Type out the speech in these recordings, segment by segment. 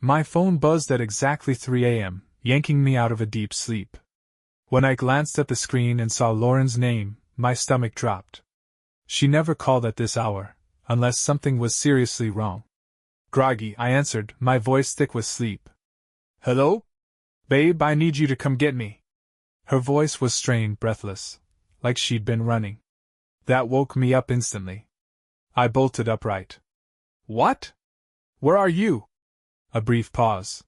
My phone buzzed at exactly 3 a.m., yanking me out of a deep sleep. When I glanced at the screen and saw Lauren's name, my stomach dropped. She never called at this hour, unless something was seriously wrong. Groggy, I answered, my voice thick with sleep. Hello? Babe, I need you to come get me. Her voice was strained, breathless, like she'd been running. That woke me up instantly. I bolted upright. What? Where are you? A brief pause.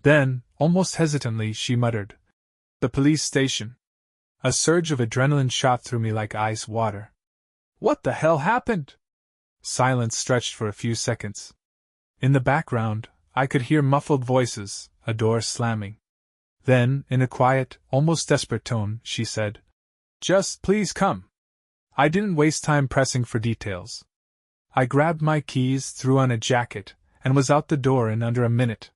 Then, almost hesitantly, she muttered, the police station. A surge of adrenaline shot through me like ice water. What the hell happened? Silence stretched for a few seconds. In the background, I could hear muffled voices, a door slamming. Then, in a quiet, almost desperate tone, she said, just please come. I didn't waste time pressing for details. I grabbed my keys, threw on a jacket, and was out the door in under a minute.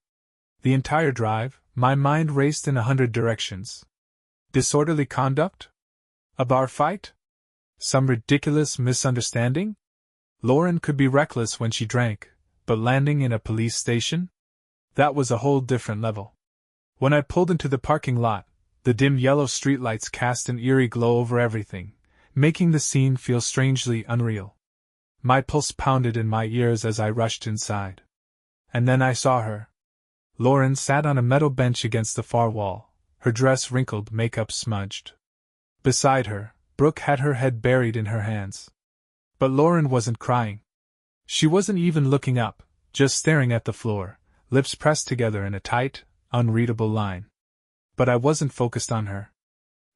The entire drive, my mind raced in 100 directions. Disorderly conduct? A bar fight? Some ridiculous misunderstanding? Lauren could be reckless when she drank, but landing in a police station? That was a whole different level. When I pulled into the parking lot, the dim yellow streetlights cast an eerie glow over everything, making the scene feel strangely unreal. My pulse pounded in my ears as I rushed inside. And then I saw her. Lauren sat on a metal bench against the far wall, her dress wrinkled, makeup smudged. Beside her, Brooke had her head buried in her hands. But Lauren wasn't crying. She wasn't even looking up, just staring at the floor, lips pressed together in a tight, unreadable line. But I wasn't focused on her.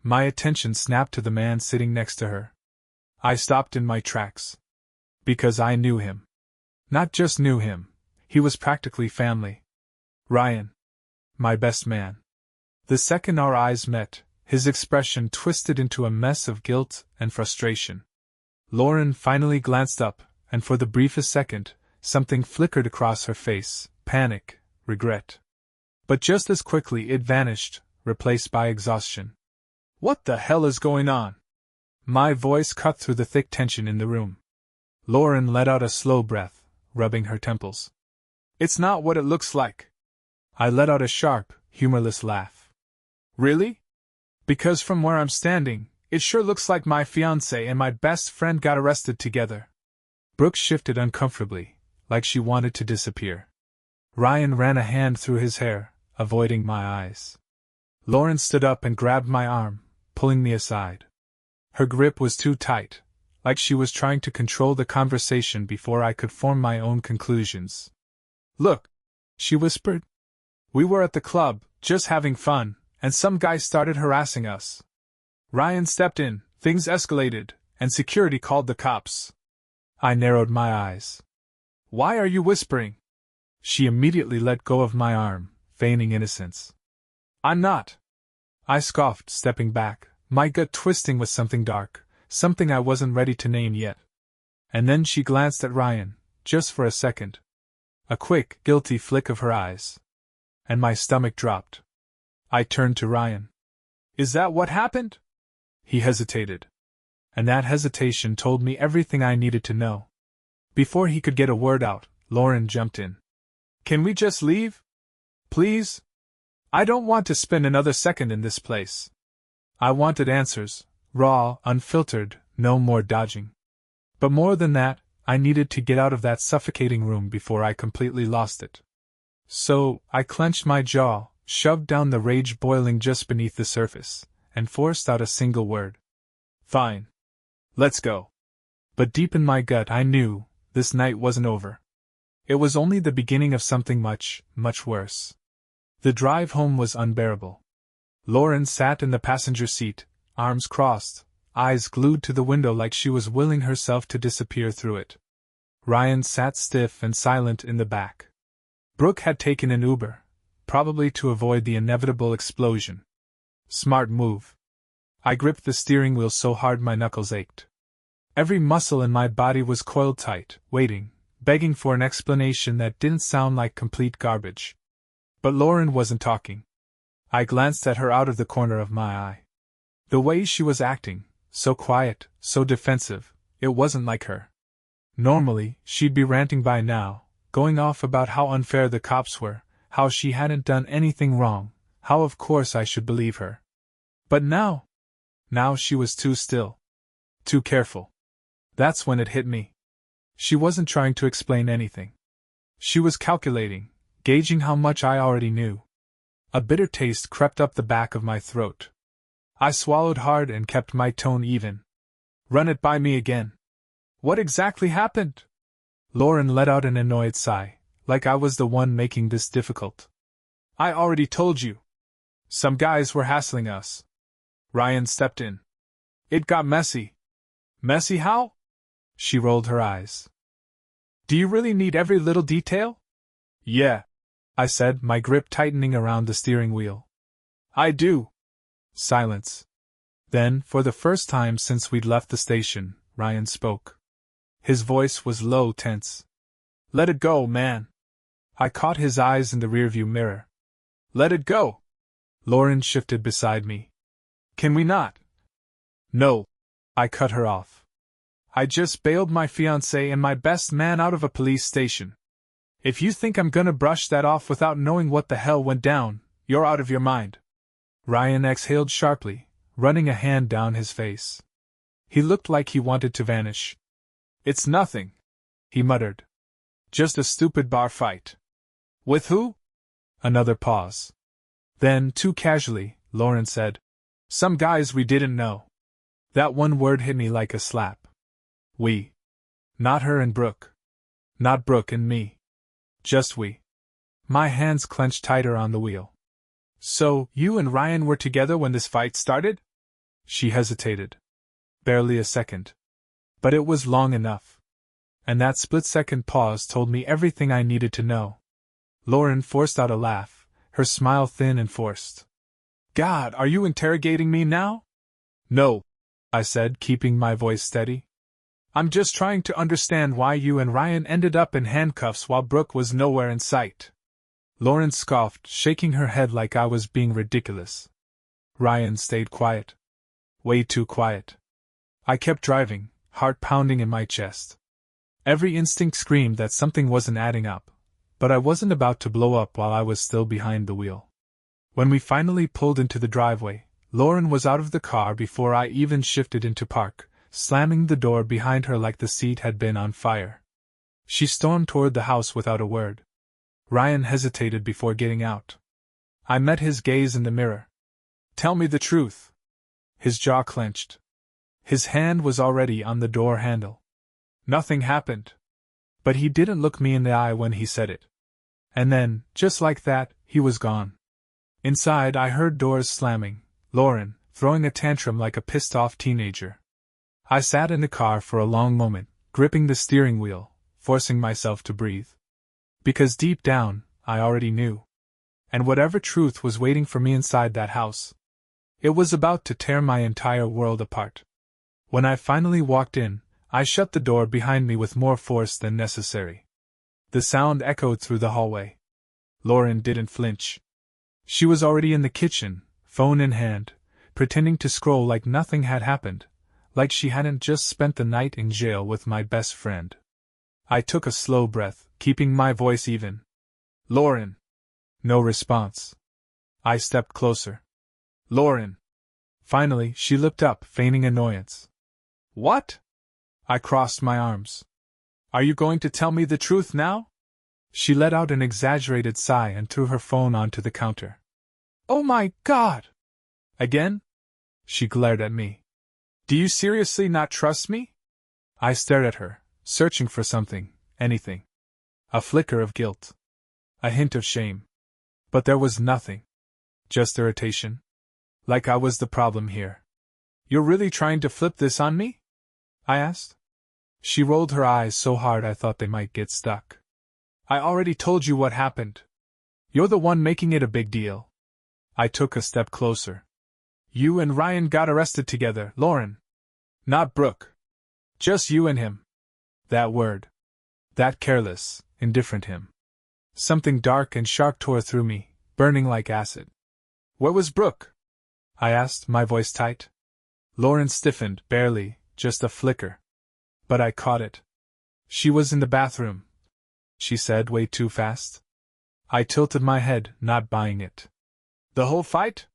My attention snapped to the man sitting next to her. I stopped in my tracks. Because I knew him. Not just knew him, he was practically family. Ryan. My best man. The second our eyes met, his expression twisted into a mess of guilt and frustration. Lauren finally glanced up, and for the briefest second, something flickered across her face, panic, regret. But just as quickly it vanished, replaced by exhaustion. What the hell is going on? My voice cut through the thick tension in the room. Lauren let out a slow breath, rubbing her temples. It's not what it looks like. I let out a sharp, humorless laugh. Really? Because from where I'm standing, it sure looks like my fiancé and my best friend got arrested together. Brooke shifted uncomfortably, like she wanted to disappear. Ryan ran a hand through his hair, avoiding my eyes. Lauren stood up and grabbed my arm, pulling me aside. Her grip was too tight, like she was trying to control the conversation before I could form my own conclusions. Look, she whispered. We were at the club, just having fun, and some guy started harassing us. Ryan stepped in, things escalated, and security called the cops. I narrowed my eyes. Why are you whispering? She immediately let go of my arm, feigning innocence. I'm not. I scoffed, stepping back, my gut twisting with something dark, something I wasn't ready to name yet. And then she glanced at Ryan, just for a second. A quick, guilty flick of her eyes. And my stomach dropped. I turned to Ryan. Is that what happened? He hesitated. And that hesitation told me everything I needed to know. Before he could get a word out, Lauren jumped in. Can we just leave? Please? I don't want to spend another second in this place. I wanted answers, raw, unfiltered, no more dodging. But more than that, I needed to get out of that suffocating room before I completely lost it. So, I clenched my jaw, shoved down the rage boiling just beneath the surface, and forced out a single word. Fine. Let's go. But deep in my gut I knew, this night wasn't over. It was only the beginning of something much, much worse. The drive home was unbearable. Lauren sat in the passenger seat, arms crossed, eyes glued to the window like she was willing herself to disappear through it. Ryan sat stiff and silent in the back. Brooke had taken an Uber, probably to avoid the inevitable explosion. Smart move. I gripped the steering wheel so hard my knuckles ached. Every muscle in my body was coiled tight, waiting, begging for an explanation that didn't sound like complete garbage. But Lauren wasn't talking. I glanced at her out of the corner of my eye. The way she was acting, so quiet, so defensive, it wasn't like her. Normally, she'd be ranting by now, going off about how unfair the cops were, how she hadn't done anything wrong, how of course I should believe her. But now she was too still. Too careful. That's when it hit me. She wasn't trying to explain anything. She was calculating, gauging how much I already knew. A bitter taste crept up the back of my throat. I swallowed hard and kept my tone even. Run it by me again. What exactly happened? Lauren let out an annoyed sigh, like I was the one making this difficult. I already told you. Some guys were hassling us. Ryan stepped in. It got messy. Messy how? She rolled her eyes. Do you really need every little detail? Yeah, I said, my grip tightening around the steering wheel. I do. Silence. Then, for the first time since we'd left the station, Ryan spoke. His voice was low, tense. Let it go, man. I caught his eyes in the rearview mirror. Let it go. Lauren shifted beside me. Can we not? No. I cut her off. I just bailed my fiancé and my best man out of a police station. If you think I'm gonna brush that off without knowing what the hell went down, you're out of your mind. Ryan exhaled sharply, running a hand down his face. He looked like he wanted to vanish. It's nothing, he muttered. Just a stupid bar fight. With who? Another pause. Then, too casually, Lauren said, Some guys we didn't know. That one word hit me like a slap. We. Not her and Brooke. Not Brooke and me. Just we. My hands clenched tighter on the wheel. So, you and Ryan were together when this fight started? She hesitated. Barely a second. But it was long enough. And that split-second pause told me everything I needed to know. Lauren forced out a laugh, her smile thin and forced. God, are you interrogating me now? No, I said, keeping my voice steady. I'm just trying to understand why you and Ryan ended up in handcuffs while Brooke was nowhere in sight. Lauren scoffed, shaking her head like I was being ridiculous. Ryan stayed quiet. Way too quiet. I kept driving, heart pounding in my chest. Every instinct screamed that something wasn't adding up, but I wasn't about to blow up while I was still behind the wheel. When we finally pulled into the driveway, Lauren was out of the car before I even shifted into park, slamming the door behind her like the seat had been on fire. She stormed toward the house without a word. Ryan hesitated before getting out. I met his gaze in the mirror. Tell me the truth. His jaw clenched. His hand was already on the door handle. Nothing happened. But he didn't look me in the eye when he said it. And then, just like that, he was gone. Inside, I heard doors slamming, Lauren throwing a tantrum like a pissed-off teenager. I sat in the car for a long moment, gripping the steering wheel, forcing myself to breathe. Because deep down, I already knew. And whatever truth was waiting for me inside that house, it was about to tear my entire world apart. When I finally walked in, I shut the door behind me with more force than necessary. The sound echoed through the hallway. Lauren didn't flinch. She was already in the kitchen, phone in hand, pretending to scroll like nothing had happened, like she hadn't just spent the night in jail with my best friend. I took a slow breath, keeping my voice even. Lauren. No response. I stepped closer. Lauren. Finally, she looked up, feigning annoyance. What? I crossed my arms. Are you going to tell me the truth now? She let out an exaggerated sigh and threw her phone onto the counter. Oh my God! Again? She glared at me. Do you seriously not trust me? I stared at her, searching for something, anything. A flicker of guilt. A hint of shame. But there was nothing. Just irritation. Like I was the problem here. You're really trying to flip this on me? I asked. She rolled her eyes so hard I thought they might get stuck. I already told you what happened. You're the one making it a big deal. I took a step closer. You and Ryan got arrested together, Lauren. Not Brooke. Just you and him. That word. That careless, indifferent him. Something dark and sharp tore through me, burning like acid. Where was Brooke? I asked, my voice tight. Lauren stiffened, barely, just a flicker. But I caught it. She was in the bathroom, she said way too fast. I tilted my head, not buying it. The whole fight?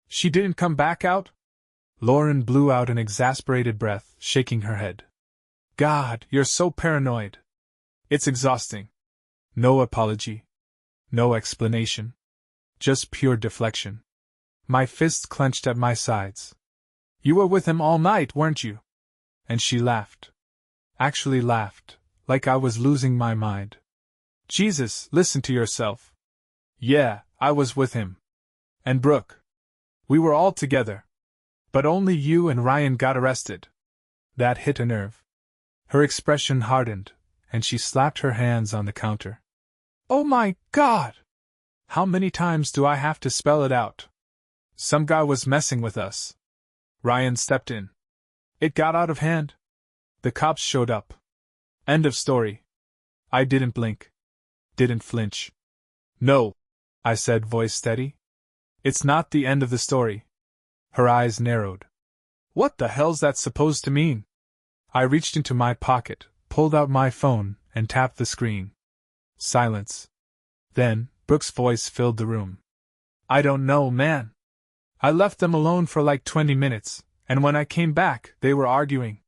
She didn't come back out? Lauren blew out an exasperated breath, shaking her head. God, you're so paranoid. It's exhausting. No apology. No explanation. Just pure deflection. My fists clenched at my sides. You were with him all night, weren't you? And she laughed. Actually laughed, like I was losing my mind. Jesus, listen to yourself. Yeah, I was with him. And Brooke. We were all together. But only you and Ryan got arrested. That hit a nerve. Her expression hardened, and she slapped her hands on the counter. Oh my God! How many times do I have to spell it out? Some guy was messing with us. Ryan stepped in. It got out of hand. The cops showed up. End of story. I didn't blink. Didn't flinch. No, I said, voice steady. It's not the end of the story. Her eyes narrowed. What the hell's that supposed to mean? I reached into my pocket, pulled out my phone, and tapped the screen. Silence. Then, Brooke's voice filled the room. I don't know, man. I left them alone for like 20 minutes, and when I came back, they were arguing.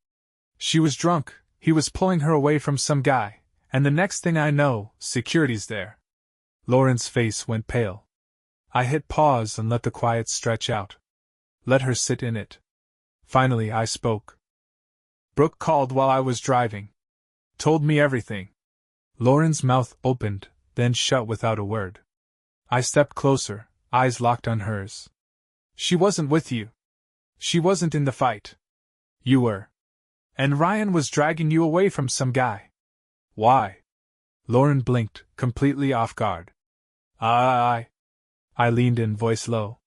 She was drunk, he was pulling her away from some guy, and the next thing I know, security's there. Lauren's face went pale. I hit pause and let the quiet stretch out. Let her sit in it. Finally, I spoke. Brooke called while I was driving. Told me everything. Lauren's mouth opened, then shut without a word. I stepped closer, eyes locked on hers. She wasn't with you. She wasn't in the fight. You were. And Ryan was dragging you away from some guy. Why? Lauren blinked, completely off guard. I leaned in, voice low.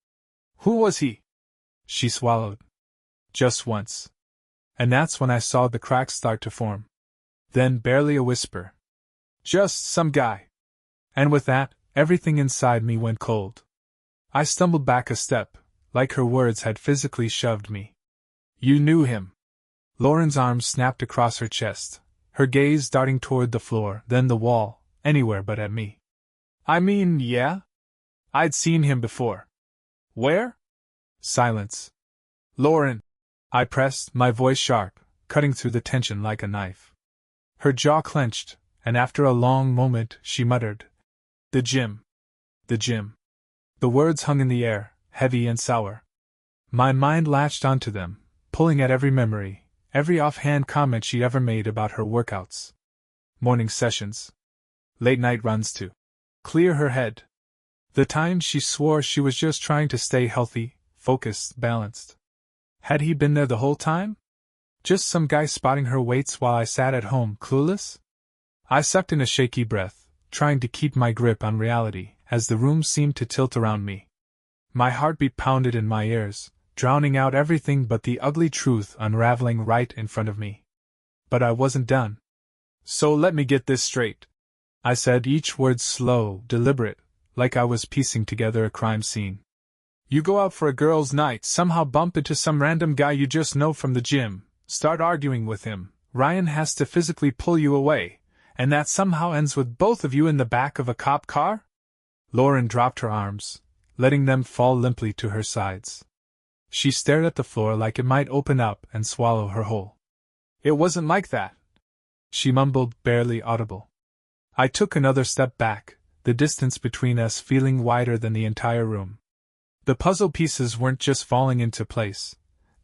Who was he? She swallowed. Just once. And that's when I saw the cracks start to form. Then barely a whisper. Just some guy. And with that, everything inside me went cold. I stumbled back a step, like her words had physically shoved me. You knew him. Lauren's arms snapped across her chest, her gaze darting toward the floor, then the wall, anywhere but at me. I mean, yeah? I'd seen him before. Where? Silence. Lauren! I pressed, my voice sharp, cutting through the tension like a knife. Her jaw clenched, and after a long moment, she muttered, The gym. The gym. The words hung in the air, heavy and sour. My mind latched onto them, pulling at every memory, every offhand comment she ever made about her workouts. Morning sessions. Late night runs to clear her head. The times she swore she was just trying to stay healthy, focused, balanced. Had he been there the whole time? Just some guy spotting her weights while I sat at home, clueless? I sucked in a shaky breath, trying to keep my grip on reality, as the room seemed to tilt around me. My heartbeat pounded in my ears, drowning out everything but the ugly truth unraveling right in front of me. But I wasn't done. So let me get this straight. I said, each word slow, deliberate, like I was piecing together a crime scene. You go out for a girls' night, somehow bump into some random guy you just know from the gym, start arguing with him, Ryan has to physically pull you away, and that somehow ends with both of you in the back of a cop car? Lauren dropped her arms, letting them fall limply to her sides. She stared at the floor like it might open up and swallow her whole. It wasn't like that. She mumbled, barely audible. I took another step back, the distance between us feeling wider than the entire room. The puzzle pieces weren't just falling into place,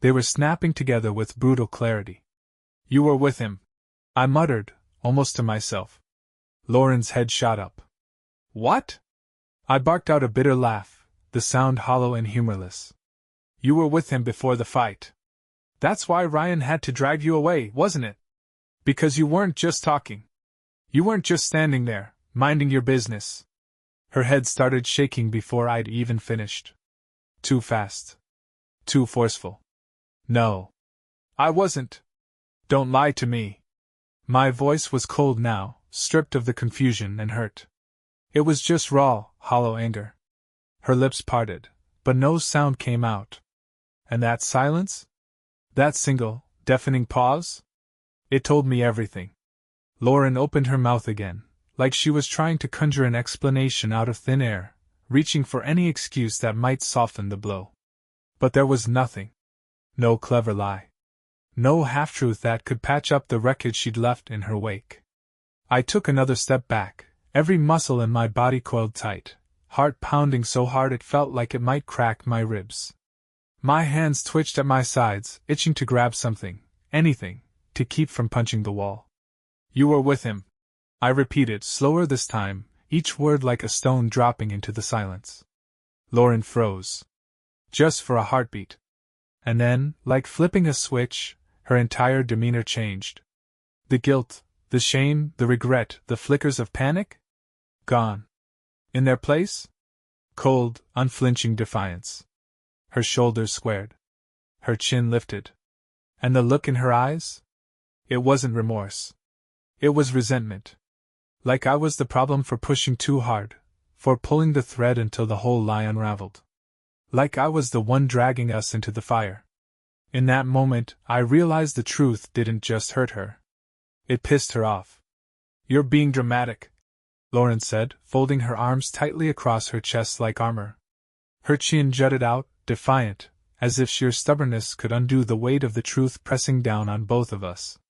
they were snapping together with brutal clarity. You were with him, I muttered, almost to myself. Lauren's head shot up. What? I barked out a bitter laugh, the sound hollow and humorless. You were with him before the fight. That's why Ryan had to drag you away, wasn't it? Because you weren't just talking. You weren't just standing there, minding your business. Her head started shaking before I'd even finished. Too fast. Too forceful. No. I wasn't. Don't lie to me. My voice was cold now, stripped of the confusion and hurt. It was just raw, hollow anger. Her lips parted, but no sound came out. And that silence? That single, deafening pause? It told me everything. Lauren opened her mouth again, like she was trying to conjure an explanation out of thin air, reaching for any excuse that might soften the blow. But there was nothing. No clever lie. No half-truth that could patch up the wreckage she'd left in her wake. I took another step back, every muscle in my body coiled tight, heart pounding so hard it felt like it might crack my ribs. My hands twitched at my sides, itching to grab something, anything, to keep from punching the wall. You were with him, I repeated, slower this time, each word like a stone dropping into the silence. Lauren froze. Just for a heartbeat. And then, like flipping a switch, her entire demeanor changed. The guilt, the shame, the regret, the flickers of panic? Gone. In their place? Cold, unflinching defiance. Her shoulders squared. Her chin lifted. And the look in her eyes? It wasn't remorse. It was resentment. Like I was the problem for pushing too hard, for pulling the thread until the whole lie unraveled. Like I was the one dragging us into the fire. In that moment, I realized the truth didn't just hurt her. It pissed her off. You're being dramatic, Lauren said, folding her arms tightly across her chest like armor. Her chin jutted out, defiant, as if sheer stubbornness could undo the weight of the truth pressing down on both of us.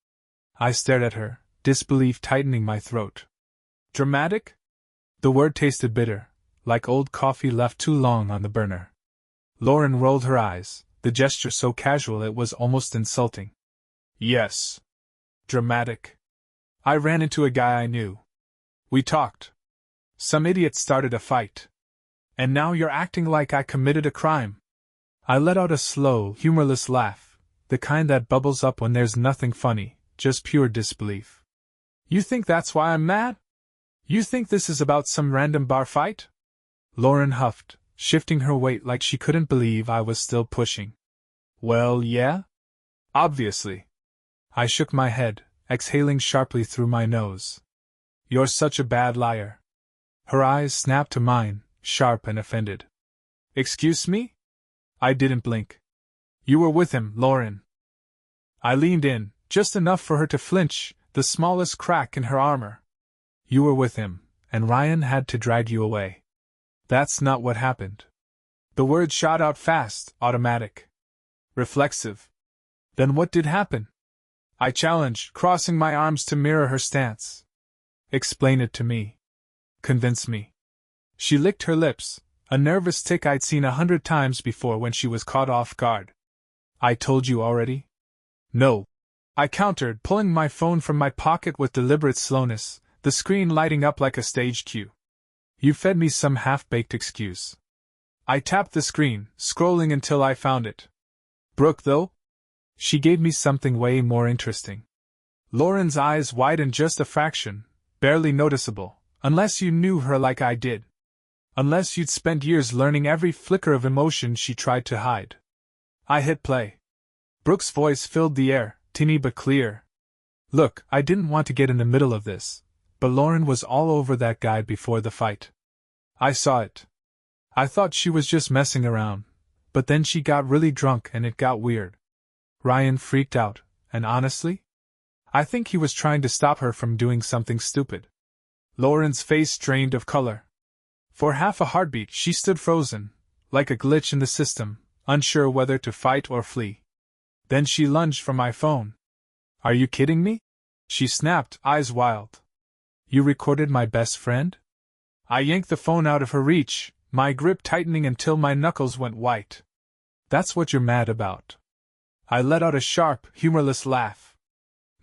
I stared at her, disbelief tightening my throat. Dramatic? The word tasted bitter, like old coffee left too long on the burner. Lauren rolled her eyes, the gesture so casual it was almost insulting. Yes. Dramatic. I ran into a guy I knew. We talked. Some idiot started a fight. And now you're acting like I committed a crime. I let out a slow, humorless laugh, the kind that bubbles up when there's nothing funny, just pure disbelief. You think that's why I'm mad? You think this is about some random bar fight? Lauren huffed, shifting her weight like she couldn't believe I was still pushing. Well, yeah? Obviously. I shook my head, exhaling sharply through my nose. You're such a bad liar. Her eyes snapped to mine, sharp and offended. Excuse me? I didn't blink. You were with him, Lauren. I leaned in, just enough for her to flinch, the smallest crack in her armor. You were with him, and Ryan had to drag you away. That's not what happened. The words shot out fast, automatic. Reflexive. Then what did happen? I challenged, crossing my arms to mirror her stance. Explain it to me. Convince me. She licked her lips, a nervous tic I'd seen 100 times before when she was caught off guard. I told you already? No. I countered, pulling my phone from my pocket with deliberate slowness, the screen lighting up like a stage cue. You fed me some half-baked excuse. I tapped the screen, scrolling until I found it. Brooke, though? She gave me something way more interesting. Lauren's eyes widened just a fraction, barely noticeable, unless you knew her like I did. Unless you'd spent years learning every flicker of emotion she tried to hide. I hit play. Brooke's voice filled the air, tinny but clear. Look, I didn't want to get in the middle of this, but Lauren was all over that guy before the fight. I saw it. I thought she was just messing around, but then she got really drunk and it got weird. Ryan freaked out, and honestly, I think he was trying to stop her from doing something stupid. Lauren's face drained of color. For half a heartbeat she stood frozen, like a glitch in the system, unsure whether to fight or flee. Then she lunged for my phone. Are you kidding me? She snapped, eyes wild. You recorded my best friend? I yanked the phone out of her reach, my grip tightening until my knuckles went white. That's what you're mad about. I let out a sharp, humorless laugh.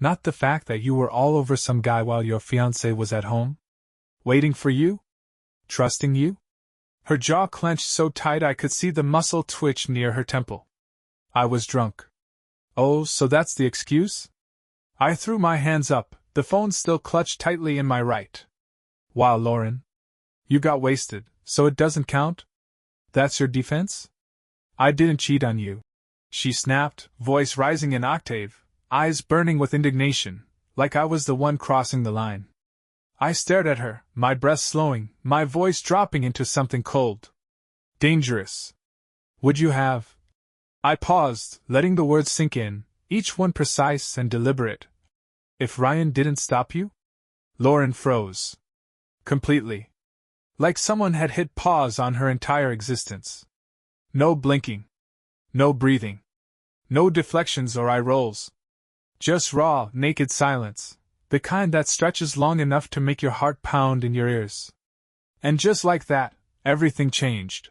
Not the fact that you were all over some guy while your fiancé was at home? Waiting for you? Trusting you? Her jaw clenched so tight I could see the muscle twitch near her temple. I was drunk. Oh, so that's the excuse? I threw my hands up, the phone still clutched tightly in my right. Wow, Lauren. You got wasted, so it doesn't count? That's your defense? I didn't cheat on you. She snapped, voice rising an octave, eyes burning with indignation, like I was the one crossing the line. I stared at her, my breath slowing, my voice dropping into something cold. Dangerous. Would you have? I paused, letting the words sink in, each one precise and deliberate. If Ryan didn't stop you? Lauren froze. Completely. Like someone had hit pause on her entire existence. No blinking. No breathing. No deflections or eye rolls. Just raw, naked silence, the kind that stretches long enough to make your heart pound in your ears. And just like that, everything changed.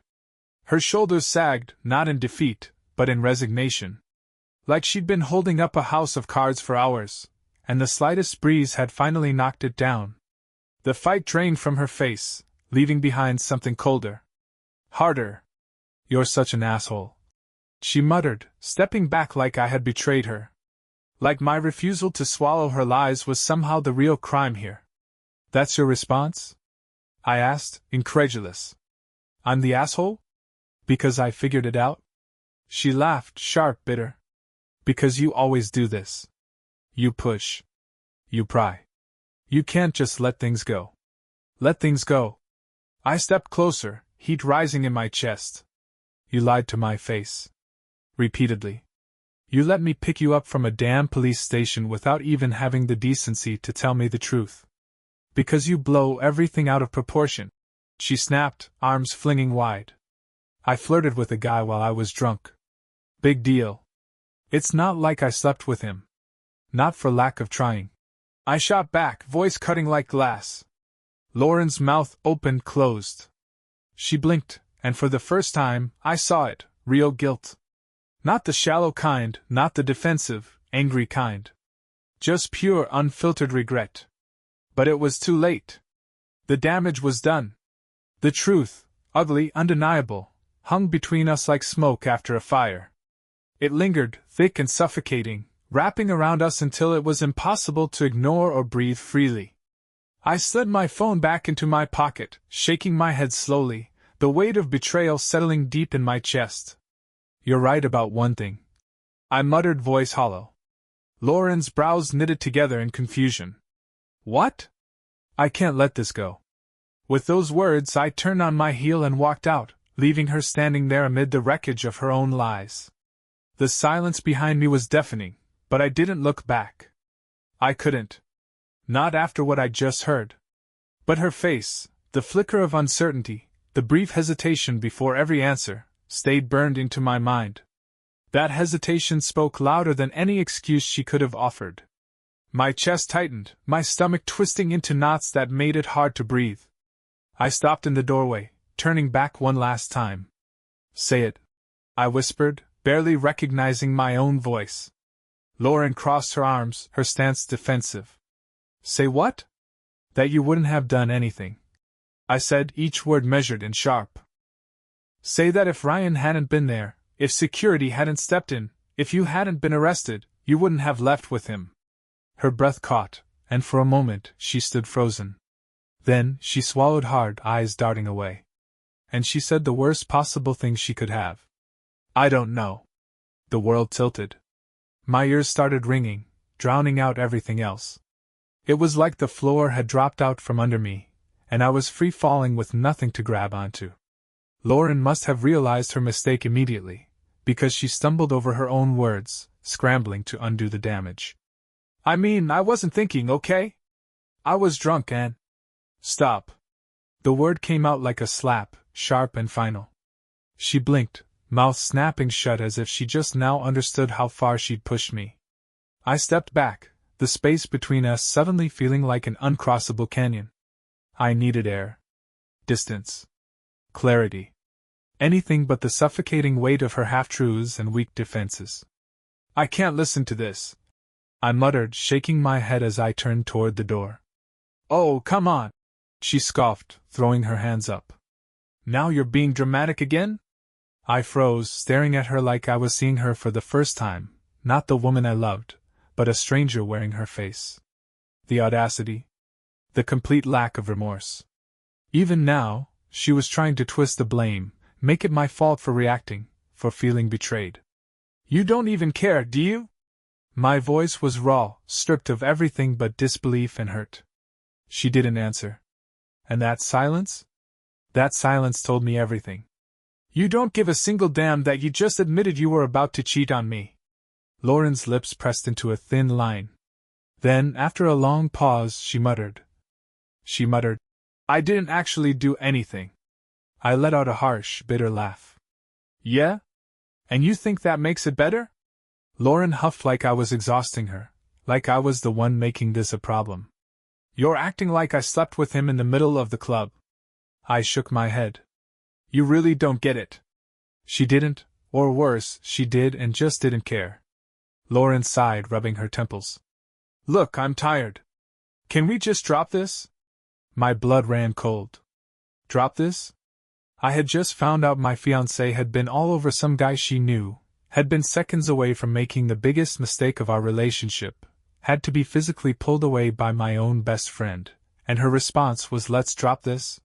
Her shoulders sagged, not in defeat, but in resignation. Like she'd been holding up a house of cards for hours, and the slightest breeze had finally knocked it down. The fight drained from her face, leaving behind something colder. Harder. You're such an asshole. She muttered, stepping back like I had betrayed her. Like my refusal to swallow her lies was somehow the real crime here. That's your response? I asked, incredulous. I'm the asshole? Because I figured it out? She laughed, sharp, bitter. Because you always do this. You push. You pry. You can't just let things go. Let things go. I stepped closer, heat rising in my chest. You lied to my face. Repeatedly. You let me pick you up from a damn police station without even having the decency to tell me the truth. Because you blow everything out of proportion. She snapped, arms flinging wide. I flirted with a guy while I was drunk. Big deal. It's not like I slept with him. Not for lack of trying. I shot back, voice cutting like glass. Lauren's mouth opened, closed. She blinked, and for the first time, I saw it, real guilt. Not the shallow kind, not the defensive, angry kind. Just pure, unfiltered regret. But it was too late. The damage was done. The truth, ugly, undeniable, hung between us like smoke after a fire. It lingered, thick and suffocating, wrapping around us until it was impossible to ignore or breathe freely. I slid my phone back into my pocket, shaking my head slowly, the weight of betrayal settling deep in my chest. You're right about one thing. I muttered, voice hollow. Lauren's brows knitted together in confusion. What? I can't let this go. With those words, I turned on my heel and walked out, leaving her standing there amid the wreckage of her own lies. The silence behind me was deafening, but I didn't look back. I couldn't. Not after what I'd just heard. But her face, the flicker of uncertainty, the brief hesitation before every answer, stayed burned into my mind. That hesitation spoke louder than any excuse she could have offered. My chest tightened, my stomach twisting into knots that made it hard to breathe. I stopped in the doorway, turning back one last time. Say it, I whispered, barely recognizing my own voice. Lauren crossed her arms, her stance defensive. Say what? That you wouldn't have done anything. I said, each word measured and sharp. Say that if Ryan hadn't been there, if security hadn't stepped in, if you hadn't been arrested, you wouldn't have left with him. Her breath caught, and for a moment she stood frozen. Then she swallowed hard, eyes darting away. And she said the worst possible thing she could have. I don't know. The world tilted. My ears started ringing, drowning out everything else. It was like the floor had dropped out from under me, and I was free falling with nothing to grab onto. Lauren must have realized her mistake immediately, because she stumbled over her own words, scrambling to undo the damage. I mean, I wasn't thinking, okay? I was drunk and... Stop. The word came out like a slap, sharp and final. She blinked, mouth snapping shut as if she just now understood how far she'd pushed me. I stepped back, the space between us suddenly feeling like an uncrossable canyon. I needed air. Distance. Clarity. Anything but the suffocating weight of her half-truths and weak defenses. I can't listen to this, I muttered, shaking my head as I turned toward the door. Oh, come on, she scoffed, throwing her hands up. Now you're being dramatic again? I froze, staring at her like I was seeing her for the first time, not the woman I loved, but a stranger wearing her face. The audacity. The complete lack of remorse. Even now, she was trying to twist the blame, make it my fault for reacting, for feeling betrayed. You don't even care, do you? My voice was raw, stripped of everything but disbelief and hurt. She didn't answer. And that silence? That silence told me everything. You don't give a single damn that you just admitted you were about to cheat on me. Lauren's lips pressed into a thin line. Then, after a long pause, she muttered, I didn't actually do anything. I let out a harsh, bitter laugh. Yeah? And you think that makes it better? Lauren huffed like I was exhausting her, like I was the one making this a problem. You're acting like I slept with him in the middle of the club. I shook my head. You really don't get it. She didn't, or worse, she did and just didn't care. Lauren sighed, rubbing her temples. Look, I'm tired. Can we just drop this? My blood ran cold. Drop this? I had just found out my fiancé had been all over some guy she knew, had been seconds away from making the biggest mistake of our relationship, had to be physically pulled away by my own best friend, and her response was, let's drop this?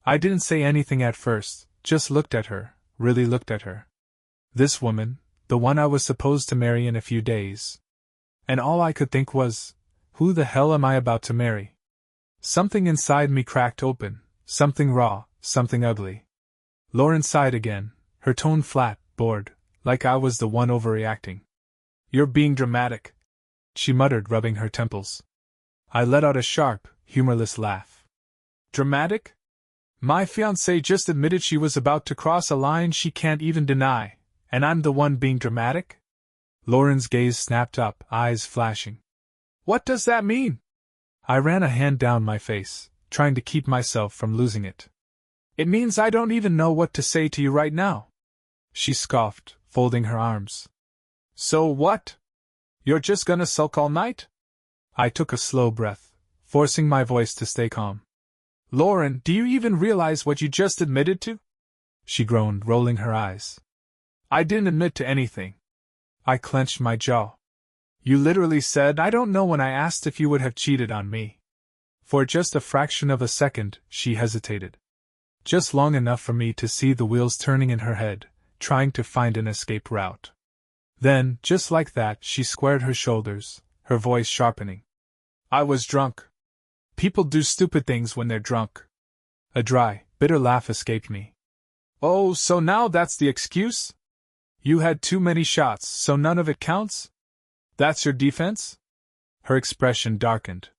I didn't say anything at first, just looked at her, really looked at her. This woman, the one I was supposed to marry in a few days. And all I could think was, who the hell am I about to marry? Something inside me cracked open, something raw, something ugly. Lauren sighed again, her tone flat, bored, like I was the one overreacting. You're being dramatic, she muttered, rubbing her temples. I let out a sharp, humorless laugh. Dramatic? My fiancée just admitted she was about to cross a line she can't even deny, and I'm the one being dramatic? Lauren's gaze snapped up, eyes flashing. What does that mean? I ran a hand down my face, trying to keep myself from losing it. It means I don't even know what to say to you right now. She scoffed, folding her arms. So what? You're just gonna sulk all night? I took a slow breath, forcing my voice to stay calm. Lauren, do you even realize what you just admitted to? She groaned, rolling her eyes. I didn't admit to anything. I clenched my jaw. You literally said I don't know when I asked if you would have cheated on me. For just a fraction of a second, she hesitated. Just long enough for me to see the wheels turning in her head, trying to find an escape route. Then, just like that, she squared her shoulders, her voice sharpening. I was drunk. People do stupid things when they're drunk. A dry, bitter laugh escaped me. Oh, so now that's the excuse? You had too many shots, so none of it counts? That's your defense? Her expression darkened.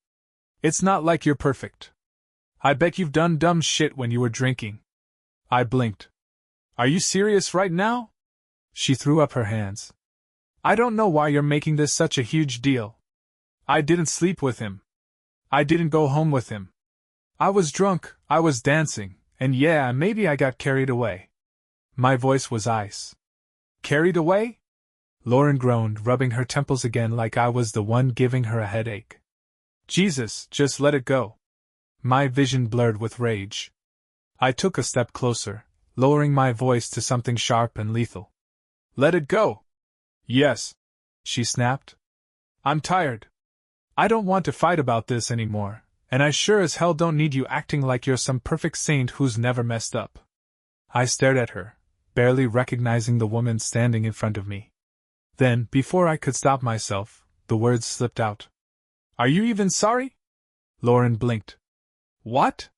It's not like you're perfect. I bet you've done dumb shit when you were drinking. I blinked. Are you serious right now? She threw up her hands. I don't know why you're making this such a huge deal. I didn't sleep with him. I didn't go home with him. I was drunk, I was dancing, and yeah, maybe I got carried away. My voice was ice. Carried away? Lauren groaned, rubbing her temples again like I was the one giving her a headache. Jesus, just let it go. My vision blurred with rage. I took a step closer, lowering my voice to something sharp and lethal. Let it go. Yes, she snapped. I'm tired. I don't want to fight about this anymore, and I sure as hell don't need you acting like you're some perfect saint who's never messed up. I stared at her, barely recognizing the woman standing in front of me. Then, before I could stop myself, the words slipped out. Are you even sorry? Lauren blinked. What?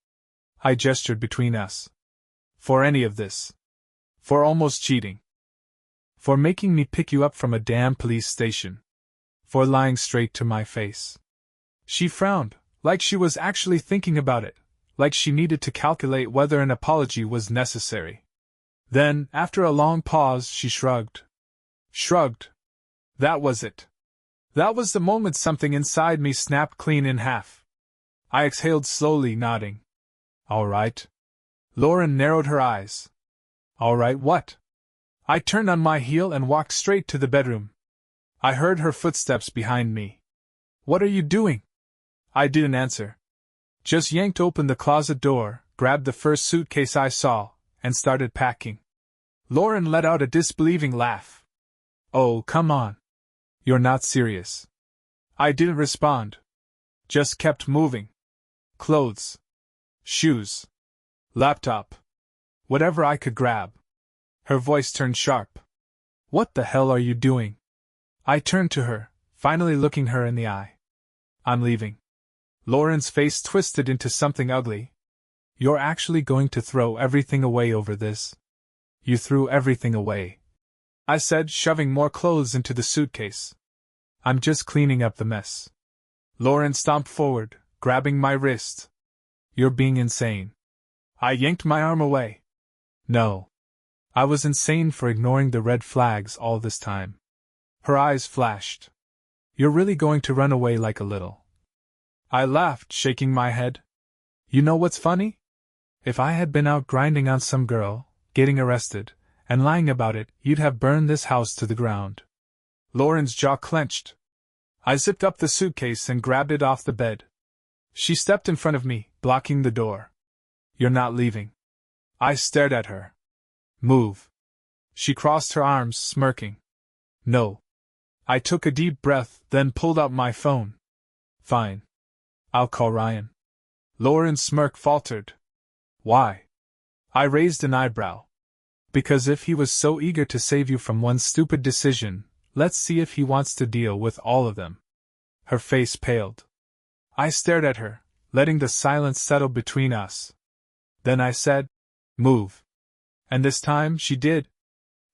I gestured between us. For any of this. For almost cheating. For making me pick you up from a damn police station. For lying straight to my face. She frowned, like she was actually thinking about it, like she needed to calculate whether an apology was necessary. Then, after a long pause, she shrugged. Shrugged. That was it. That was the moment something inside me snapped clean in half. I exhaled slowly, nodding. All right. Lauren narrowed her eyes. All right, what? I turned on my heel and walked straight to the bedroom. I heard her footsteps behind me. What are you doing? I didn't answer. Just yanked open the closet door, grabbed the first suitcase I saw, and started packing. Lauren let out a disbelieving laugh. Oh, come on. You're not serious. I didn't respond. Just kept moving. Clothes. Shoes. Laptop. Whatever I could grab. Her voice turned sharp. What the hell are you doing? I turned to her, finally looking her in the eye. I'm leaving. Lauren's face twisted into something ugly. You're actually going to throw everything away over this? You threw everything away, I said, shoving more clothes into the suitcase. I'm just cleaning up the mess. Lauren stomped forward, grabbing my wrist. You're being insane. I yanked my arm away. No. I was insane for ignoring the red flags all this time. Her eyes flashed. You're really going to run away like a little. I laughed, shaking my head. You know what's funny? If I had been out grinding on some girl, getting arrested, and lying about it, you'd have burned this house to the ground. Lauren's jaw clenched. I zipped up the suitcase and grabbed it off the bed. She stepped in front of me, blocking the door. You're not leaving. I stared at her. Move. She crossed her arms, smirking. No. I took a deep breath, then pulled out my phone. Fine. I'll call Ryan. Lauren's smirk faltered. Why? I raised an eyebrow. Because if he was so eager to save you from one stupid decision, let's see if he wants to deal with all of them. Her face paled. I stared at her, letting the silence settle between us. Then I said, Move. And this time she did.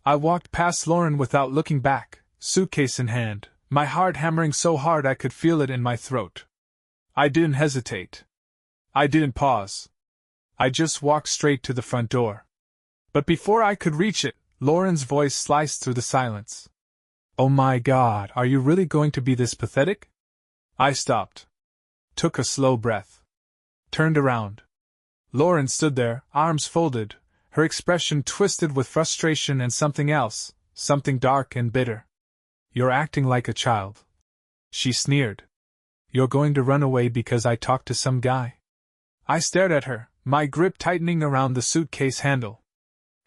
I walked past Lauren without looking back, suitcase in hand, my heart hammering so hard I could feel it in my throat. I didn't hesitate. I didn't pause. I just walked straight to the front door. But before I could reach it, Lauren's voice sliced through the silence. Oh my God, are you really going to be this pathetic? I stopped. Took a slow breath. Turned around. Lauren stood there, arms folded, her expression twisted with frustration and something else, something dark and bitter. You're acting like a child. She sneered. You're going to run away because I talked to some guy? I stared at her, my grip tightening around the suitcase handle.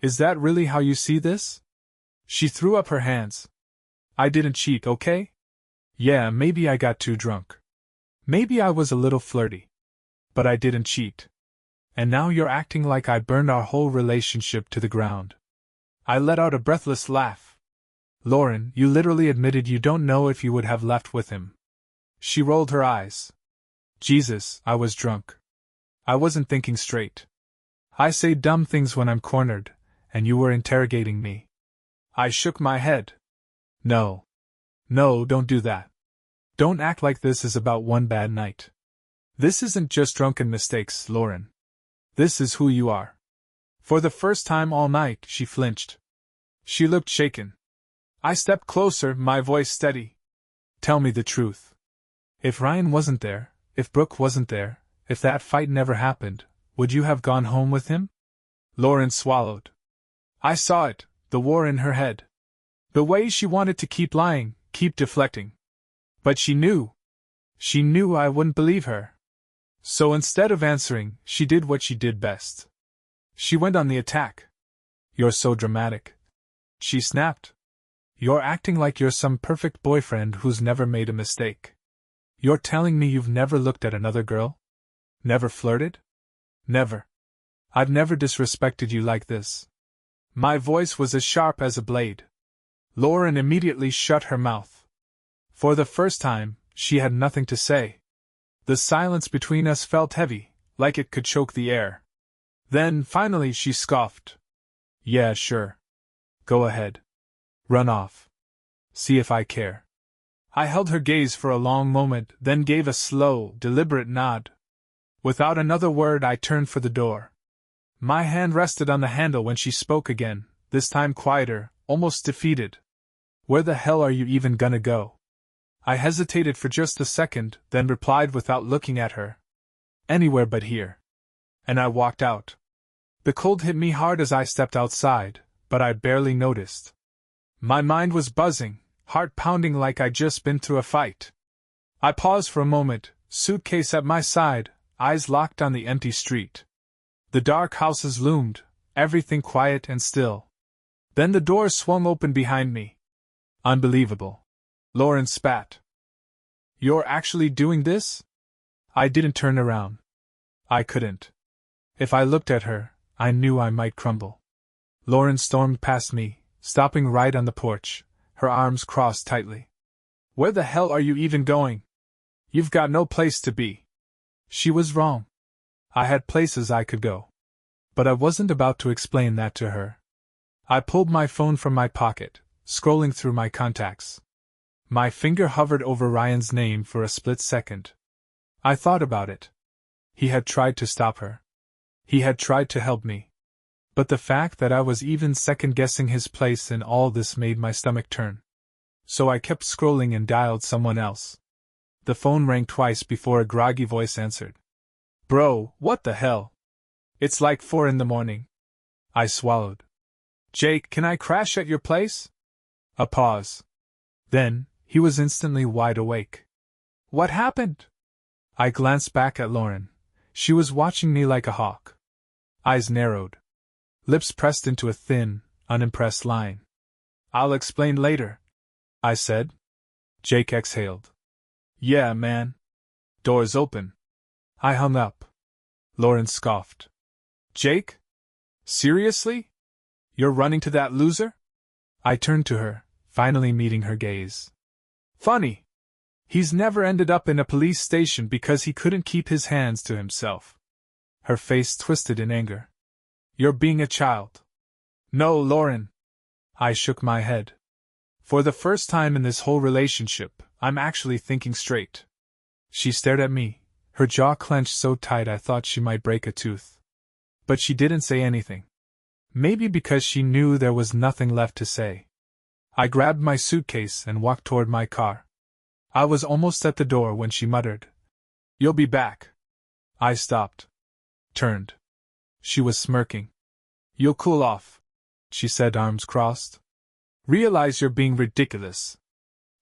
Is that really how you see this? She threw up her hands. I didn't cheat, okay? Yeah, maybe I got too drunk. Maybe I was a little flirty. But I didn't cheat. And now you're acting like I burned our whole relationship to the ground. I let out a breathless laugh. Lauren, you literally admitted you don't know if you would have left with him. She rolled her eyes. Jesus, I was drunk. I wasn't thinking straight. I say dumb things when I'm cornered, and you were interrogating me. I shook my head. No. No, don't do that. Don't act like this is about one bad night. This isn't just drunken mistakes, Lauren. This is who you are. For the first time all night, she flinched. She looked shaken. I stepped closer, my voice steady. Tell me the truth. If Ryan wasn't there, if Brooke wasn't there, if that fight never happened, would you have gone home with him? Lauren swallowed. I saw it, the war in her head. The way she wanted to keep lying, keep deflecting. But she knew. She knew I wouldn't believe her. So instead of answering, she did what she did best. She went on the attack. You're so dramatic. She snapped. You're acting like you're some perfect boyfriend who's never made a mistake. You're telling me you've never looked at another girl? Never flirted? Never. I've never disrespected you like this. My voice was as sharp as a blade. Lauren immediately shut her mouth. For the first time, she had nothing to say. The silence between us felt heavy, like it could choke the air. Then, finally, she scoffed. Yeah, sure. Go ahead. Run off. See if I care. I held her gaze for a long moment, then gave a slow, deliberate nod. Without another word, I turned for the door. My hand rested on the handle when she spoke again, this time quieter, almost defeated. Where the hell are you even gonna go? I hesitated for just a second, then replied without looking at her. Anywhere but here. And I walked out. The cold hit me hard as I stepped outside, but I barely noticed. My mind was buzzing, heart pounding like I'd just been through a fight. I paused for a moment, suitcase at my side, eyes locked on the empty street. The dark houses loomed, everything quiet and still. Then the door swung open behind me. Unbelievable. Lauren spat. You're actually doing this? I didn't turn around. I couldn't. If I looked at her, I knew I might crumble. Lauren stormed past me, stopping right on the porch, her arms crossed tightly. Where the hell are you even going? You've got no place to be. She was wrong. I had places I could go. But I wasn't about to explain that to her. I pulled my phone from my pocket, scrolling through my contacts. My finger hovered over Ryan's name for a split second. I thought about it. He had tried to stop her. He had tried to help me. But the fact that I was even second-guessing his place in all this made my stomach turn. So I kept scrolling and dialed someone else. The phone rang twice before a groggy voice answered. Bro, what the hell? It's like 4 in the morning. I swallowed. Jake, can I crash at your place? A pause. Then, he was instantly wide awake. What happened? I glanced back at Lauren. She was watching me like a hawk. Eyes narrowed. Lips pressed into a thin, unimpressed line. I'll explain later, I said. Jake exhaled. Yeah, man. Doors open. I hung up. Lauren scoffed. Jake? Seriously? You're running to that loser? I turned to her, finally meeting her gaze. Funny. He's never ended up in a police station because he couldn't keep his hands to himself. Her face twisted in anger. You're being a child. No, Lauren. I shook my head. For the first time in this whole relationship, I'm actually thinking straight. She stared at me, her jaw clenched so tight I thought she might break a tooth. But she didn't say anything. Maybe because she knew there was nothing left to say. I grabbed my suitcase and walked toward my car. I was almost at the door when she muttered, You'll be back. I stopped. Turned. She was smirking. You'll cool off, she said, arms crossed. Realize you're being ridiculous.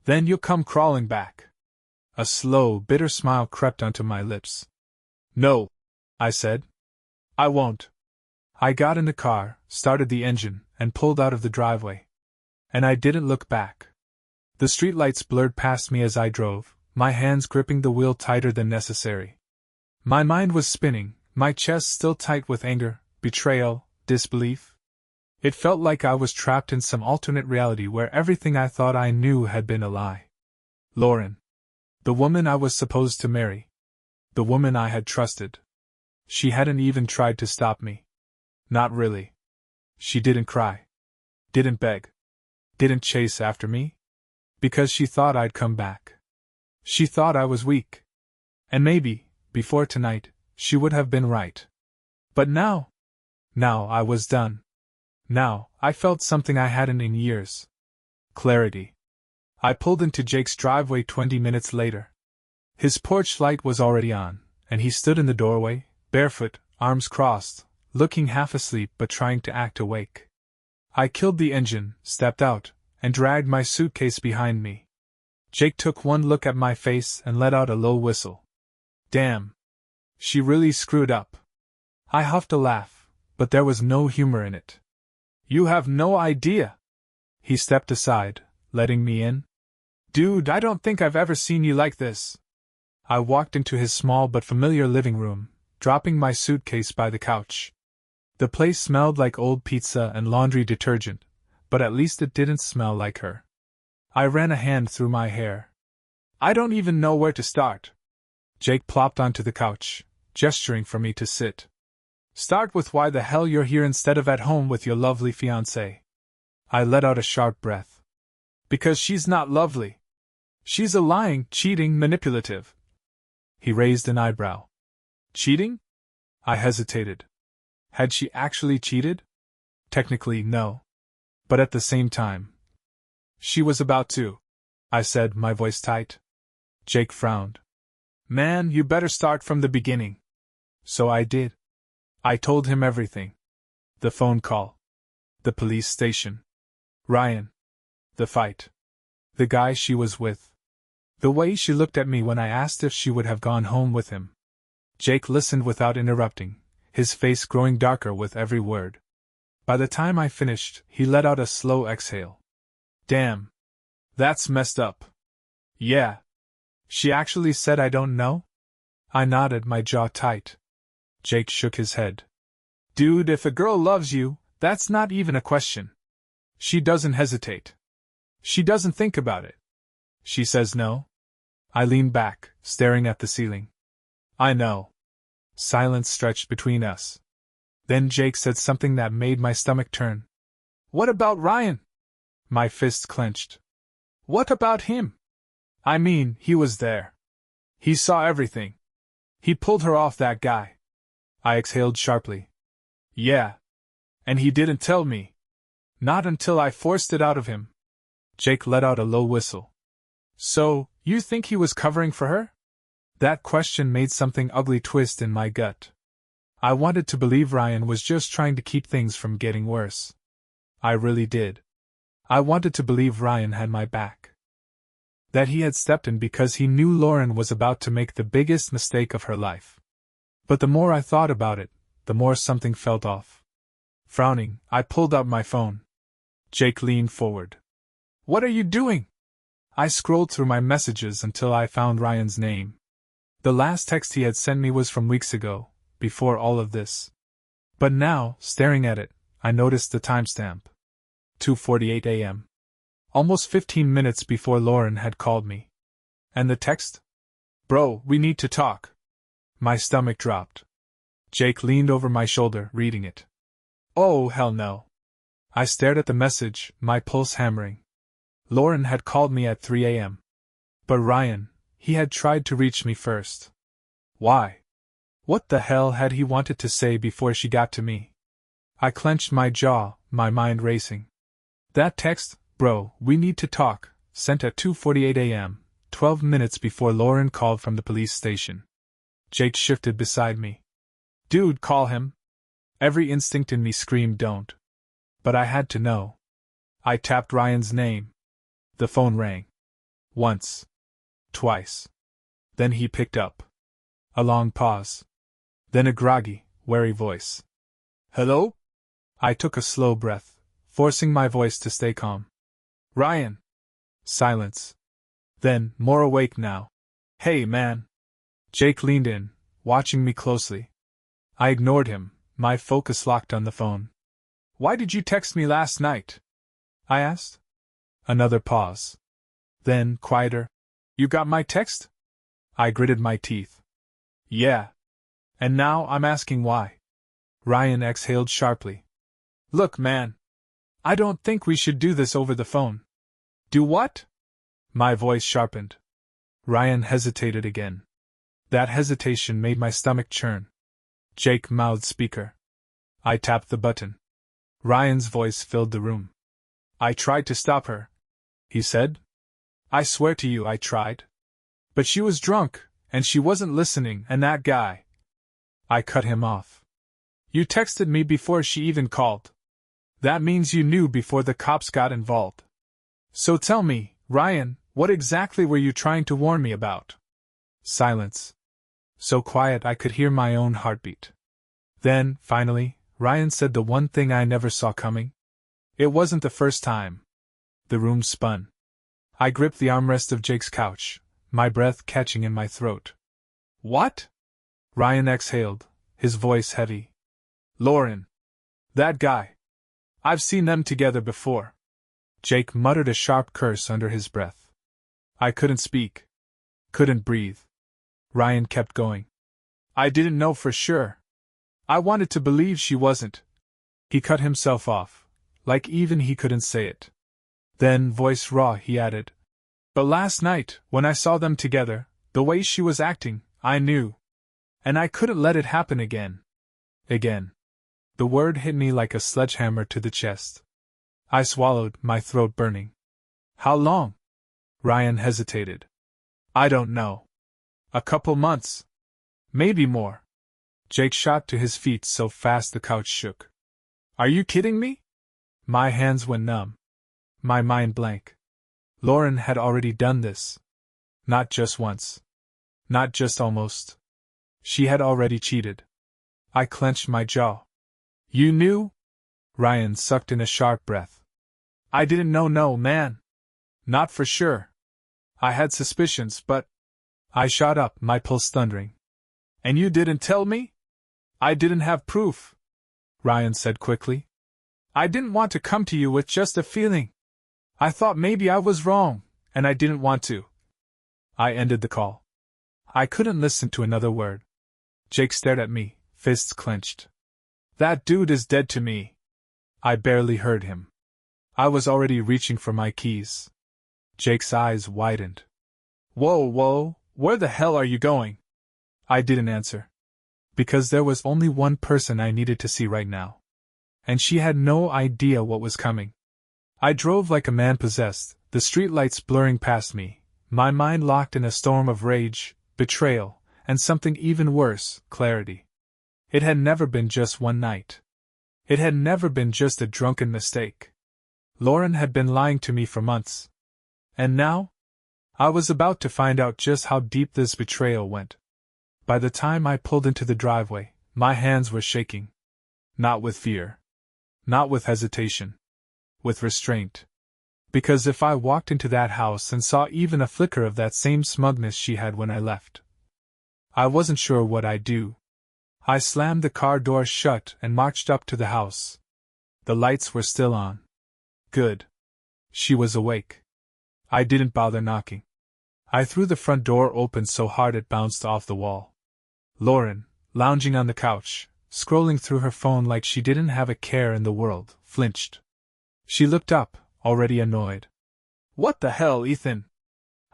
Then you'll come crawling back. A slow, bitter smile crept onto my lips. No, I said. I won't. I got in the car, started the engine, and pulled out of the driveway. And I didn't look back. The streetlights blurred past me as I drove, my hands gripping the wheel tighter than necessary. My mind was spinning, my chest still tight with anger, betrayal, disbelief. It felt like I was trapped in some alternate reality where everything I thought I knew had been a lie. Lauren. The woman I was supposed to marry. The woman I had trusted. She hadn't even tried to stop me. Not really. She didn't cry. Didn't beg. Didn't chase after me. Because she thought I'd come back. She thought I was weak. And maybe, before tonight, she would have been right. But now I was done. Now, I felt something I hadn't in years. Clarity. I pulled into Jake's driveway 20 minutes later. His porch light was already on, and he stood in the doorway, barefoot, arms crossed, looking half asleep but trying to act awake. I killed the engine, stepped out, and dragged my suitcase behind me. Jake took one look at my face and let out a low whistle. Damn. She really screwed up. I huffed a laugh, but there was no humor in it. You have no idea. He stepped aside, letting me in. Dude, I don't think I've ever seen you like this. I walked into his small but familiar living room, dropping my suitcase by the couch. The place smelled like old pizza and laundry detergent, but at least it didn't smell like her. I ran a hand through my hair. I don't even know where to start. Jake plopped onto the couch, gesturing for me to sit. Start with why the hell you're here instead of at home with your lovely fiancée. I let out a sharp breath. Because she's not lovely. She's a lying, cheating, manipulative. He raised an eyebrow. Cheating? I hesitated. Had she actually cheated? Technically, no. But at the same time, she was about to, I said, my voice tight. Jake frowned. Man, you better start from the beginning. So I did. I told him everything. The phone call. The police station. Ryan. The fight. The guy she was with. The way she looked at me when I asked if she would have gone home with him. Jake listened without interrupting, his face growing darker with every word. By the time I finished, he let out a slow exhale. Damn. That's messed up. Yeah. She actually said I don't know? I nodded, my jaw tight. Jake shook his head. Dude, if a girl loves you, that's not even a question. She doesn't hesitate. She doesn't think about it. She says no. I leaned back, staring at the ceiling. I know. Silence stretched between us. Then Jake said something that made my stomach turn. What about Ryan? My fists clenched. What about him? I mean, he was there. He saw everything. He pulled her off, that guy. I exhaled sharply. Yeah. And he didn't tell me. Not until I forced it out of him. Jake let out a low whistle. So, you think he was covering for her? That question made something ugly twist in my gut. I wanted to believe Ryan was just trying to keep things from getting worse. I really did. I wanted to believe Ryan had my back. That he had stepped in because he knew Lauren was about to make the biggest mistake of her life. But the more I thought about it, the more something felt off. Frowning, I pulled out my phone. Jake leaned forward. What are you doing? I scrolled through my messages until I found Ryan's name. The last text he had sent me was from weeks ago, before all of this. But now, staring at it, I noticed the timestamp. 2:48 a.m. Almost 15 minutes before Lauren had called me. And the text? Bro, we need to talk. My stomach dropped. Jake leaned over my shoulder, reading it. Oh, hell no. I stared at the message, my pulse hammering. Lauren had called me at 3 a.m. But Ryan, he had tried to reach me first. Why? What the hell had he wanted to say before she got to me? I clenched my jaw, my mind racing. That text, bro, we need to talk, sent at 2:48 a.m., 12 minutes before Lauren called from the police station. Jake shifted beside me. Dude, call him. Every instinct in me screamed don't. But I had to know. I tapped Ryan's name. The phone rang. Once. Twice. Then he picked up. A long pause. Then a groggy, wary voice. Hello? I took a slow breath, forcing my voice to stay calm. Ryan. Silence. Then, more awake now. Hey, man. Jake leaned in, watching me closely. I ignored him, my focus locked on the phone. Why did you text me last night? I asked. Another pause. Then, quieter. You got my text? I gritted my teeth. Yeah. And now I'm asking why. Ryan exhaled sharply. Look, man. I don't think we should do this over the phone. Do what? My voice sharpened. Ryan hesitated again. That hesitation made my stomach churn. Jake mouthed speaker. I tapped the button. Ryan's voice filled the room. I tried to stop her, he said. I swear to you I tried. But she was drunk, and she wasn't listening, and that guy. I cut him off. You texted me before she even called. That means you knew before the cops got involved. So tell me, Ryan, what exactly were you trying to warn me about? Silence. So quiet I could hear my own heartbeat. Then, finally, Ryan said the one thing I never saw coming. It wasn't the first time. The room spun. I gripped the armrest of Jake's couch, my breath catching in my throat. What? Ryan exhaled, his voice heavy. Lauren. That guy. I've seen them together before. Jake muttered a sharp curse under his breath. I couldn't speak. Couldn't breathe. Ryan kept going. I didn't know for sure. I wanted to believe she wasn't. He cut himself off, like even he couldn't say it. Then, voice raw, he added. But last night, when I saw them together, the way she was acting, I knew. And I couldn't let it happen again. Again. The word hit me like a sledgehammer to the chest. I swallowed, my throat burning. How long? Ryan hesitated. I don't know. A couple months. Maybe more. Jake shot to his feet so fast the couch shook. Are you kidding me? My hands went numb. My mind blank. Lauren had already done this. Not just once. Not just almost. She had already cheated. I clenched my jaw. You knew? Ryan sucked in a sharp breath. I didn't know, no, man. Not for sure. I had suspicions, but... I shot up, my pulse thundering. And you didn't tell me? I didn't have proof, Ryan said quickly. I didn't want to come to you with just a feeling. I thought maybe I was wrong, and I didn't want to. I ended the call. I couldn't listen to another word. Jake stared at me, fists clenched. That dude is dead to me. I barely heard him. I was already reaching for my keys. Jake's eyes widened. Whoa, where the hell are you going? I didn't answer. Because there was only one person I needed to see right now. And she had no idea what was coming. I drove like a man possessed, the streetlights blurring past me, my mind locked in a storm of rage, betrayal, and something even worse, clarity. It had never been just one night. It had never been just a drunken mistake. Lauren had been lying to me for months. And now? I was about to find out just how deep this betrayal went. By the time I pulled into the driveway, my hands were shaking. Not with fear. Not with hesitation. With restraint. Because if I walked into that house and saw even a flicker of that same smugness she had when I left, I wasn't sure what I'd do. I slammed the car door shut and marched up to the house. The lights were still on. Good. She was awake. I didn't bother knocking. I threw the front door open so hard it bounced off the wall. Lauren, lounging on the couch, scrolling through her phone like she didn't have a care in the world, flinched. She looked up, already annoyed. "What the hell, Ethan?"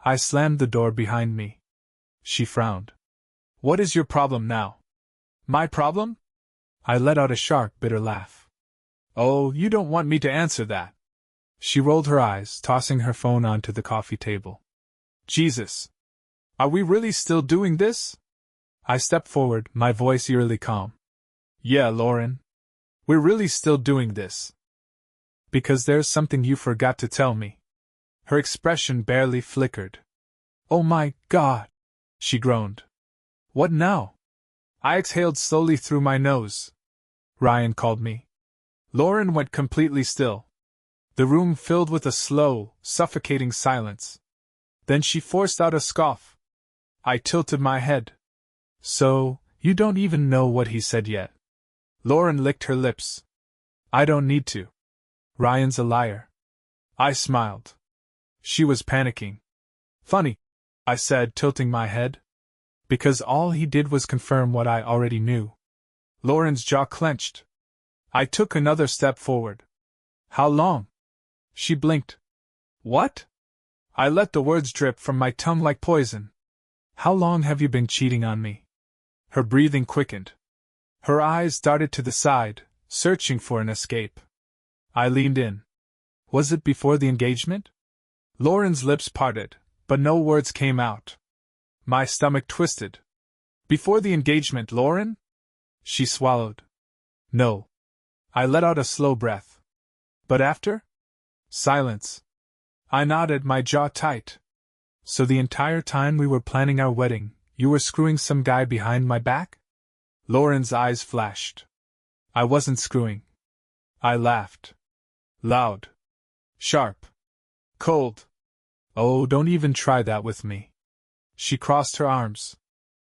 I slammed the door behind me. She frowned. "What is your problem now?" "My problem?" I let out a sharp, bitter laugh. "Oh, you don't want me to answer that." She rolled her eyes, tossing her phone onto the coffee table. "Jesus! Are we really still doing this?" I stepped forward, my voice eerily calm. "Yeah, Lauren. We're really still doing this. Because there's something you forgot to tell me." Her expression barely flickered. "Oh my God!" she groaned. "What now?" I exhaled slowly through my nose. "Ryan called me." Lauren went completely still. The room filled with a slow, suffocating silence. Then she forced out a scoff. I tilted my head. "So, you don't even know what he said yet?" Lauren licked her lips. "I don't need to. Ryan's a liar." I smiled. She was panicking. "Funny," I said, tilting my head. "Because all he did was confirm what I already knew." Lauren's jaw clenched. I took another step forward. "How long?" She blinked. "What?" I let the words drip from my tongue like poison. "How long have you been cheating on me?" Her breathing quickened. Her eyes darted to the side, searching for an escape. I leaned in. "Was it before the engagement?" Lauren's lips parted, but no words came out. My stomach twisted. "Before the engagement, Lauren?" She swallowed. "No." I let out a slow breath. "But after?" Silence. I nodded, my jaw tight. "So the entire time we were planning our wedding, you were screwing some guy behind my back?" Lauren's eyes flashed. "I wasn't screwing." I laughed. Loud. Sharp. Cold. "Oh, don't even try that with me." She crossed her arms.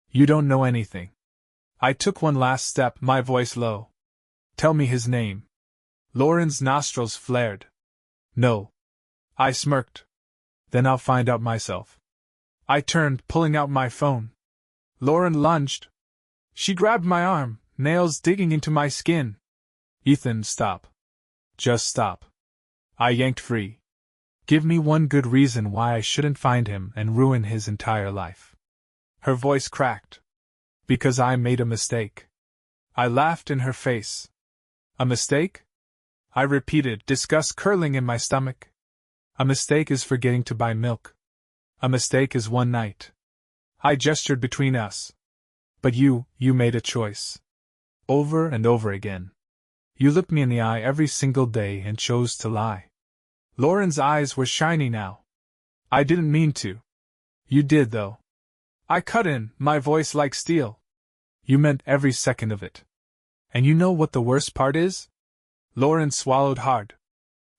"You don't know anything." I took one last step, my voice low. "Tell me his name." Lauren's nostrils flared. "No." I smirked. "Then I'll find out myself." I turned, pulling out my phone. Lauren lunged. She grabbed my arm, nails digging into my skin. "Ethan, stop. Just stop." I yanked free. "Give me one good reason why I shouldn't find him and ruin his entire life." Her voice cracked. "Because I made a mistake." I laughed in her face. "A mistake?" I repeated, disgust curling in my stomach. "A mistake is forgetting to buy milk. A mistake is one night." I gestured between us. "But you made a choice. Over and over again. You looked me in the eye every single day and chose to lie." Lauren's eyes were shiny now. "I didn't mean to." "You did, though." I cut in, my voice like steel. "You meant every second of it. And you know what the worst part is?" Lauren swallowed hard.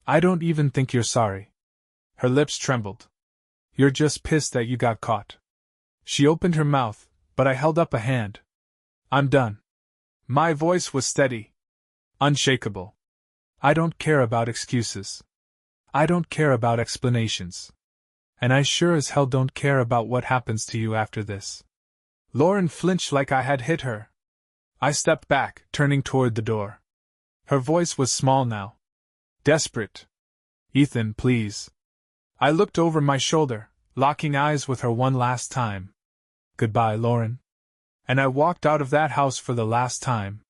"I don't even think you're sorry." Her lips trembled. "You're just pissed that you got caught." She opened her mouth, but I held up a hand. "I'm done." My voice was steady. Unshakable. "I don't care about excuses. I don't care about explanations. And I sure as hell don't care about what happens to you after this." Lauren flinched like I had hit her. I stepped back, turning toward the door. Her voice was small now. Desperate. "Ethan, please." I looked over my shoulder, locking eyes with her one last time. "Goodbye, Lauren." And I walked out of that house for the last time,